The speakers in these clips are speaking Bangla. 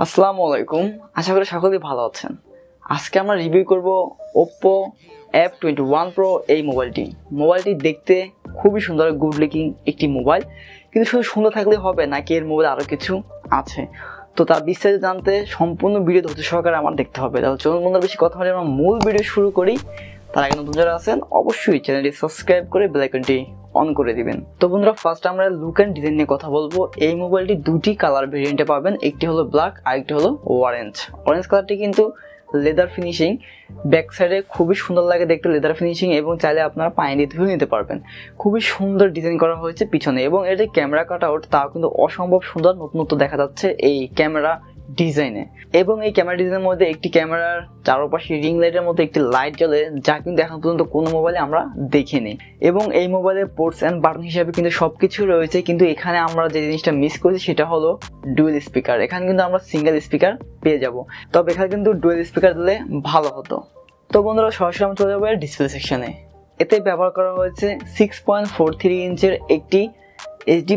আসসালামু আলাইকুম, আশা করি সকলেই ভালো আছেন। আজকে আমরা রিভিউ করব OPPO F21 Pro এই মোবাইলটি দেখতে খুবই সুন্দর, গুড লুকিং একটি মোবাইল। কিন্তু শুধু সুন্দর থাকলে হবে নাকি, এর মোবাইলে আরও কিছু আছে। তো তার বিস্তারিত জানতে সম্পূর্ণ ভিডিও ধৈর্য সহকারে আমার দেখতে হবে। তাহলে চলুন বন্ধুরা, বেশি কথা বলে আমরা মূল ভিডিও শুরু করি। তার আগে নতুন যারা আছেন অবশ্যই চ্যানেলটি সাবস্ক্রাইব করে বেল আইকনটি অন করে দিবেন। তো বন্ধুরা, ফার্স্ট আমরা লুক অ্যান্ড ডিজাইন নিয়ে কথা বলবো। এই মোবাইলটি দুটি কালার ভেরিয়েন্টে পাবেন, একটি হলো ব্ল্যাক আর একটি হলো অরেঞ্জ কালারটি কিন্তু লেদার ফিনিশিং, ব্যাক সাইডে খুবই সুন্দর লাগে দেখতে লেদার ফিনিশিং, এবং চাইলে আপনারা পানি দিয়ে ধুয়ে নিতে পারবেন। খুবই সুন্দর ডিজাইন করা হয়েছে পিছনে, এবং এর যে ক্যামেরা কাট আউট তাও কিন্তু অসম্ভব সুন্দর, নতুনত্ব দেখা যাচ্ছে এই ক্যামেরা ডিজাইনে। এবং এই ক্যামেরা ডিজাইনের মধ্যে একটি ক্যামেরার চারপাশে রিং লাইটের মধ্যে একটি লাইট জ্বলে, যা কিন্তু এখন পর্যন্ত কোনো মোবাইলে আমরা দেখিনি। এবং এই মোবাইলের পোর্টস অ্যান্ড বাটন হিসাবে কিন্তু সবকিছু রয়েছে, কিন্তু এখানে আমরা যে জিনিসটা মিস করছি সেটা হলো ডুয়েল স্পিকার। এখানে কিন্তু আমরা সিঙ্গেল স্পিকার পেয়ে যাব, তবে এখানে কিন্তু ডুয়েল স্পিকার দিলে ভালো হতো। তো বন্ধুরা, সরাসরি আমরা চলে যাবো ডিসপ্লে সেকশনে। এতে ব্যবহার করা হয়েছে 6.43 ইঞ্চের একটি HD+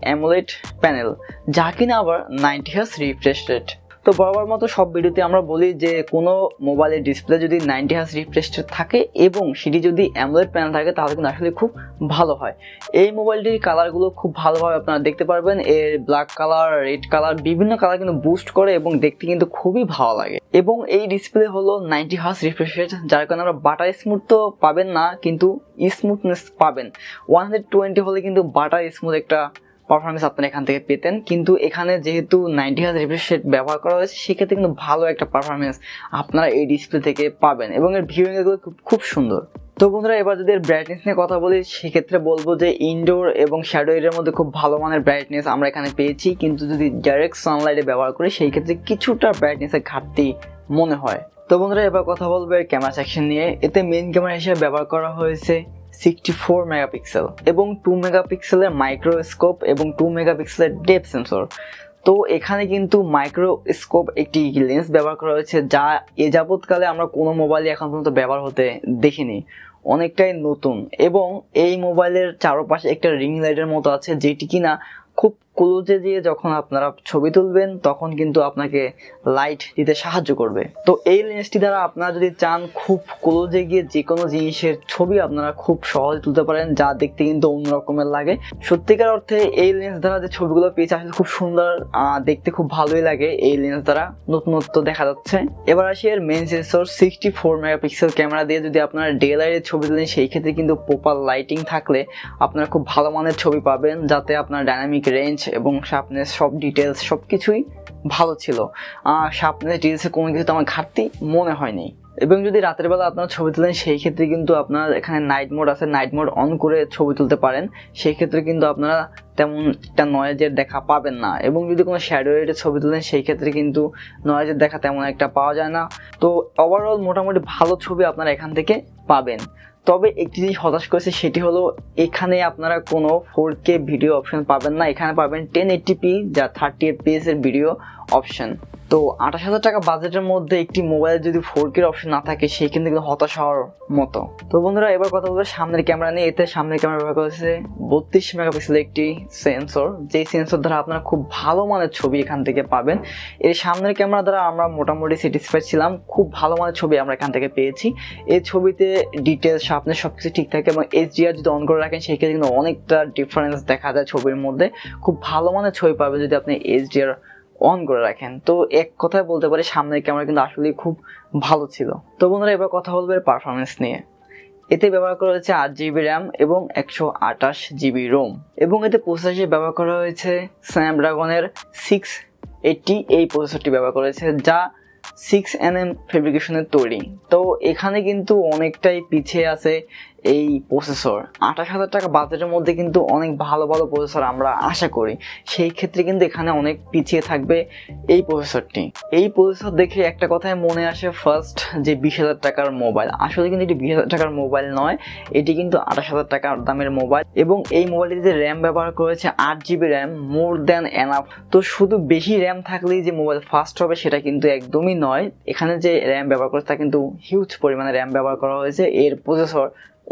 অ্যামোলেড প্যানেল, যা কিনা আবার 90 হার্জ রিফ্রেশ রেট। তো বরাবর মতো সব ভিডিওতে আমরা বলি যে কোনো মোবাইলের ডিসপ্লে যদি 90 হার্জ রিফ্রেশ রেট থাকে এবং সেটি যদি অ্যামোলেড প্যানেল থাকে তাহলে কিন্তু আসলে খুব ভালো হয়। এই মোবাইলটির কালারগুলো খুব ভালোভাবে আপনারা দেখতে পারবেন। এর ব্ল্যাক কালার, রেড কালার, বিভিন্ন কালার কিন্তু বুস্ট করে এবং দেখতে কিন্তু খুবই ভালো লাগে। এবং এই ডিসপ্লে হলো 90 হার্জ রিফ্রেশ রেট, যার কারণে আমরা বাটার স্মুথ তো পাবেন না, কিন্তু স্মুথনেস পাবেন। 120 হলে কিন্তু বাটার স্মুথ একটা পারফরমেন্স আপনারা এখান থেকে পেতেন, কিন্তু এখানে যেহেতু 90 হার্জ রিফ্রেশ রেট ব্যবহার করা হয়েছে, সেক্ষেত্রে কিন্তু ভালো একটা পারফরমেন্স আপনারা এই ডিসপ্লে থেকে পাবেন, এবং এর ভিউইং এগুলো খুব সুন্দর। তো বন্ধুরা, এবার যদি এর ব্রাইটনেস নিয়ে কথা বলি, সেক্ষেত্রে বলবো যে ইনডোর এবং শ্যাডো এরিয়ার মধ্যে খুব ভালো মানের ব্রাইটনেস আমরা এখানে পেয়েছি, কিন্তু যদি ডাইরেক্ট সানলাইটে ব্যবহার করি সেই ক্ষেত্রে কিছুটা ব্রাইটনেসের ঘাটতি মনে হয়। তো বন্ধুরা, এবার কথা বলবো এর ক্যামেরা সেকশন নিয়ে। এতে মেইন ক্যামেরা হিসেবে ব্যবহার করা হয়েছে 64 মেগাপিক্সেল এবং 2 মেগাপিক্সেলের মাইক্রোস্কোপ এবং 2 মেগাপিক্সেলের ডেপথ সেন্সর। তো এখানে কিন্তু মাইক্রোস্কোপ একটি লেন্স ব্যবহার করা হয়েছে, যা এ যাবৎকালে আমরা কোনো মোবাইলে এখন পর্যন্ত ব্যবহার হতে দেখিনি, অনেকটাই নতুন। এবং এই মোবাইলের চারপাশে একটা রিং লাইটের মতো আছে, যেটি কিনা খুব ক্লোজে দিয়ে যখন আপনারা ছবি তুলবেন তখন কিন্তু আপনাকে লাইট দিতে সাহায্য করবে। তো এই লেন্সটি দ্বারা আপনারা যদি চান খুব ক্লোজে গিয়ে যে কোনো জিনিসের ছবি আপনারা খুব সহজে তুলতে পারেন, যা দেখতে কিন্তু অন্যরকমের লাগে। সত্যিকার অর্থে এই লেন্স দ্বারা যে ছবিগুলো পেয়েছে আসলে খুব সুন্দর, দেখতে খুব ভালোই লাগে। এই লেন্স দ্বারা নতুনত্ব দেখা যাচ্ছে। এবার আসি এর মেইন সেন্সর 64 মেগাপিক্সেল ক্যামেরা দিয়ে যদি আপনারা ডে লাইটের ছবি তুলেন, সেই ক্ষেত্রে কিন্তু প্রপার লাইটিং থাকলে আপনারা খুব ভালো মানের ছবি পাবেন, যাতে আপনার ডাইনামিক রেঞ্জ এবং শার্পনেস, সব ডিটেলস সব কিছুই ভালো ছিল। শার্পনেস, ডিটেলসে কোনো কিছু আমার ঘাটতি মনে হয়নি। এবং যদি রাতের বেলা আপনারা ছবি তুলেন, সেই ক্ষেত্রে কিন্তু আপনার এখানে নাইট মোড আছে, নাইট মোড অন করে ছবি তুলতে পারেন, সেই ক্ষেত্রে কিন্তু আপনারা তেমন একটা নয়েজের দেখা পাবেন না। এবং যদি কোনো শ্যাডো এরিয়াতে ছবি তুলেন, সেই ক্ষেত্রে কিন্তু নয়েজের দেখা তেমন একটা পাওয়া যায় না। তো ওভারঅল মোটামুটি ভালো ছবি আপনারা এখান থেকে পাবেন। তবে একটি জিনিস হতাশ করেছে, সেটি হলো এখানে আপনারা কোনো 4K ভিডিও অপশন পাবেন না। এখানে পাবেন 1080p যা 30 fps এর ভিডিও অপশন। তো 28,000 টাকা বাজেটের মধ্যে একটি মোবাইলে যদি 4K অপশন না থাকে, সেই কিন্তু হতাশ হওয়ার মতো। তো বন্ধুরা, এবার কথা বলবো সামনের ক্যামেরা নিয়ে। এতে সামনের ক্যামেরা ব্যবহার করেছে 32 মেগাপিক্সেলের একটি সেন্সর, যেই সেন্সর দ্বারা আপনারা খুব ভালো মানের ছবি এখান থেকে পাবেন। এই সামনের ক্যামেরা দ্বারা আমরা মোটামুটি স্যাটিসফাইড ছিলাম, খুব ভালো মানের ছবি আমরা এখান থেকে পেয়েছি। এই ছবিতে ডিটেলস, শার্পনেস সবকিছু ঠিক থাকে, এবং HDR যদি অন করে রাখেন সেই ক্ষেত্রে কিন্তু অনেকটা ডিফারেন্স দেখা যায় ছবির মধ্যে। খুব ভালো মানের ছবি পাবেন যদি আপনি HDR অন করে রাখেন। তো এক কথায় বলতে পারি সামনের ক্যামেরা কিন্তু আসলে খুব ভালো ছিল। তো বন্ধুরা, এবার কথা বলবো পারফরমেন্স নিয়ে। এতে ব্যবহার করা হয়েছে 8GB র্যাম এবং 128GB রোম, এবং এতে প্রসেসর হিসেবে ব্যবহার করা হয়েছে স্ন্যাপড্রাগনের 680 এই প্রসেসরটি ব্যবহার করেছে, যা 6nm ফেব্রিকেশনের তৈরি। তো এখানে কিন্তু অনেকটাই পিছিয়ে আছে এই প্রসেসর। 28,000 টাকা বাজেটের মধ্যে কিন্তু অনেক ভালো ভালো প্রসেসর আমরা আশা করি, সেই ক্ষেত্রে কিন্তু এখানে অনেক পিছিয়ে থাকবে এই প্রসেসরটি। এই প্রসেসর দেখে একটা কথাই মনে আসে ফার্স্ট, যে 20,000 টাকার মোবাইল। আসলে কিন্তু এটি 20,000 টাকার মোবাইল নয়, এটি কিন্তু 28,000 টাকার দামের মোবাইল। এবং এই মোবাইলটিতে র্যাম ব্যবহার করেছে 8GB RAM, more than enough. তো শুধু বেশি র্যাম থাকলেই যে মোবাইল ফাস্ট হবে সেটা কিন্তু একদমই নয়। এখানে যে র্যাম ব্যবহার করেছে তা কিন্তু হিউজ পরিমাণে র্যাম ব্যবহার করা হয়েছে এর প্রসেসর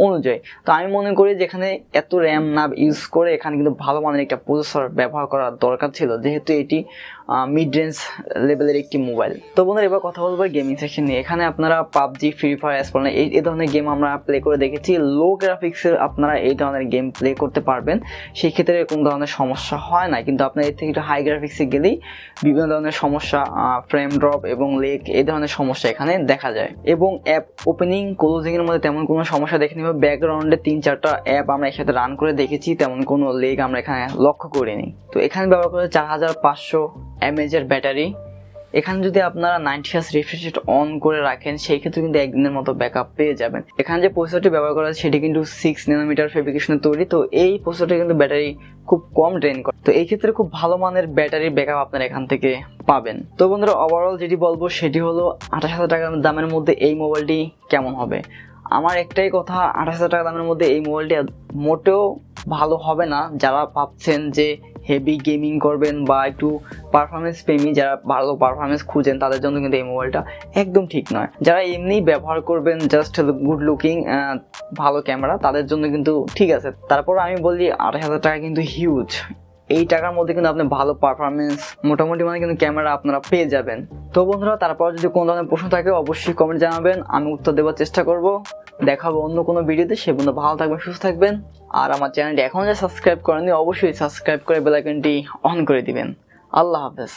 অনুযায়ী। তো আমি মনে করি যেখানে এত র্যাম না ইউজ করে এখানে কিন্তু ভালো মানের একটা প্রসেসর ব্যবহার করা দরকার ছিল, যেহেতু এটি মিড রেঞ্জ লেভেলের একটি মোবাইল। তো বন্ধুরা এবার কথা বলবো গেমিং সেকশন নিয়ে। এখানে আপনারা পাবজি, ফ্রি ফায়ার, এসপোর্ট এই ধরনের গেম আমরা প্লে করে দেখেছি। লো গ্রাফিক্সের আপনারা এই ধরনের গেম প্লে করতে পারবেন, সেই ক্ষেত্রে কোনো ধরনের সমস্যা হয় না। কিন্তু আপনার এর থেকে একটু হাই গ্রাফিক্সে গেলেই বিভিন্ন ধরনের সমস্যা, ফ্রেম ড্রপ এবং লেগ এই ধরনের সমস্যা এখানে দেখা যায়। এবং অ্যাপ ওপেনিং ক্লোজিং এর মধ্যে তেমন কোনো সমস্যা দেখেনি। ব্যাকগ্রাউন্ডে 3-4টা অ্যাপ আমরা একসাথে রান করে দেখেছি, তেমন কোনো লেগ আমরা এখানে লক্ষ্য করিনি। তো এখানে ব্যবহার করে 4500 mAh এর ব্যাটারি। এখানে যদি আপনারা 90 Hz রিফ্রেশ রেট অন করে রাখেন সেই ক্ষেত্রে কিন্তু একদিনের মতো ব্যাকআপ পেয়ে যাবেন। এখানে যে প্রসেসরটি ব্যবহার করা আছে সেটি কিন্তু 6 nanometer ফেব্রিকেশনে তৈরি। তো এই প্রসেসরটি কিন্তু ব্যাটারি খুব কম ড্রেন করে, তো এই ক্ষেত্রে খুব ভালো মানের ব্যাটারির ব্যাকআপ আপনারা এখান থেকে পাবেন। তো বন্ধুরা ওভারঅল যেটি বলবো সেটি হলো 28,000 টাকার দামের মধ্যে এই মোবাইলটি কেমন হবে। আমার একটাই কথা, 28,000 টাকা দামের মধ্যে এই মোবাইলটি মোটেও ভালো হবে না। যারা ভাবছেন যে হেভি গেমিং করবেন বা একটু পারফরমেন্স প্রেমী, যারা ভালো পারফরমেন্স খুঁজেন, তাদের জন্য কিন্তু এই মোবাইলটা একদম ঠিক নয়। যারা এমনি ব্যবহার করবেন, জাস্ট গুড লুকিং, ভালো ক্যামেরা, তাদের জন্য কিন্তু ঠিক আছে। তারপর আমি বলি 28,000 টাকা কিন্তু হিউজ। এই টাকার মধ্যে কিন্তু আপনি ভালো পারফরমেন্স, মোটামুটি মানে কিন্তু ক্যামেরা আপনারা পেয়ে যাবেন। তো বন্ধুরা তারপর যদি কোনো ধরনের প্রশ্ন থাকে অবশ্যই কমেন্ট জানাবেন, আমি উত্তর দেওয়ার চেষ্টা করব। দেখা হবে অন্য কোনো ভিডিওতে। সে পর্যন্ত ভালো থাকবেন, সুস্থ থাকবেন। আর আমার চ্যানেলটি এখনও যা সাবস্ক্রাইব করেননি অবশ্যই সাবস্ক্রাইব করে বেল আইকনটি অন করে দিবেন। আল্লাহ হাফেজ।